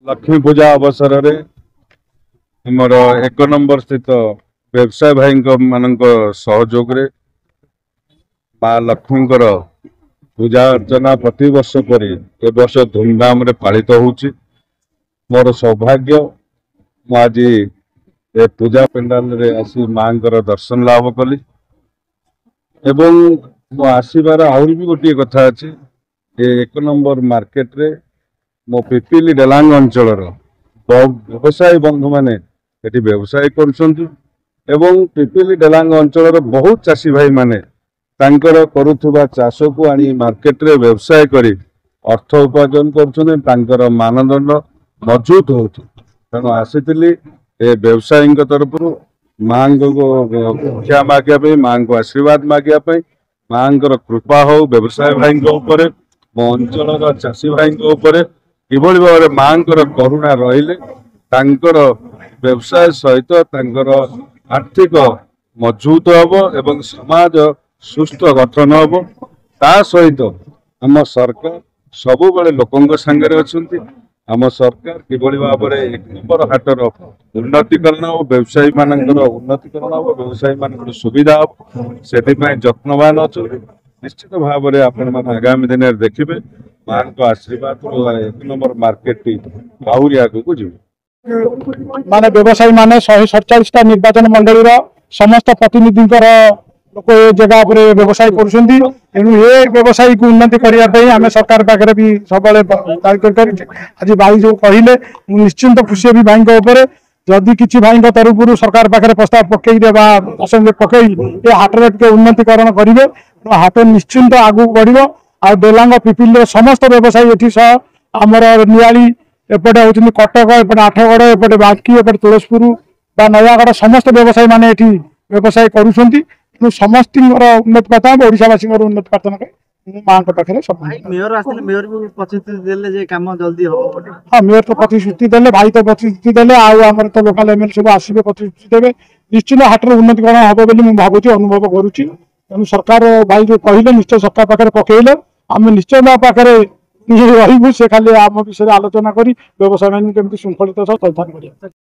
लक्ष्मी पूजा अवसर में आमर 1 नंबर स्थित व्यवसाय भाई मान सहयोग माँ लक्ष्मी पूजा अर्चना प्रति वर्ष पर ए वर्ष धूमधाम रे पालित होउची। मोर सौभाग्य आज ए पूजा पेंडाल रे आसी माँ दर्शन लाभ कली एवं मो आसबार आहरी भी गोटे कथा अच्छे 1 नंबर मार्केट रे मो पिपिली डेलांग अंचल व्यवसायी बंधु मैंने व्यवसाय कर पिपिली डेलांग अंचल बहुत चाषी भाई माने तांकर करुथुबा चाष को आनी मार्केट रे व्यवसाय करी अर्थ उपार्जन कर मानदंड मजबूत हो तेणु आसी ए व्यवसायी तरफ माँ को भिक्षा मागे माँ को आशीर्वाद मागे माँ कृपा हो व्यवसाय भाई मो अंचल चाषी भाई कि भाव माँ करुणा रहिले व्यवसाय सहित आर्थिक मजबूत हम एवं समाज सुस्थ गठन हम ता सहित आम सरकार सबु बड़े लोकों सांगे अच्छा आम सरकार कि भाव में 1 नंबर हाटर उन्नतिकरण हो व्यवसायी मान उन्नतिकरण हो व्यवसायी मान सुविधा हम से जत्नवान अच्छा निश्चित भाव में आपण आगामी दिन में देखिए माँ को आशीर्वाद 1 नंबर मार्केट आहरी आगू जी माने व्यवसायी माने 147 निर्वाचन मंडल समस्त प्रतिनिधि लोक ये जगह पर व्यवसाय कर व्यवसायी को उन्नति करने आम सरकार पाखे भी सब आज भाई जो कहले निश्चिंत खुशी भी भाई जदि किसी भाई तरफ सरकार पाखे प्रस्ताव पकईदे पकई ये हाटर टे उन्नतिकरण करेंगे हाट निश्चिंत आगू बढ़ आ डेलांग पिपिल समस्त व्यवसायी ये आमर नियाली एपटे होती कटक एपटे आठगड़ एपटे बांकी एपटे तुलसीपुर नयागढ़ समस्त व्यवसायी माने व्यवसाय करुँच समस्त उन्नति प्रार्थना ओडावासी उन्नति प्रार्थना माँ पाखे सब मेयर भी प्रतिश्रुति देले जे काम जल्दी हो। हाँ मेयर तो प्रतिश्रुति देले भाई तो प्रतिश्रुति देले आम तो लोकल एमएलए सब आसबे प्रतिश्रुति देवे निश्चित हाटर उन्नतिकरण हम बोली भावुँ अनुभव करुच्ची तेणु सरकार भाई जो कहले निश्चय सरकार पाखे पकईले आम निश्चय पाखे रही से खाली आम विषय आलोचना कर व्यवसाय केमती श्रृंखलित सह तथ्य कर।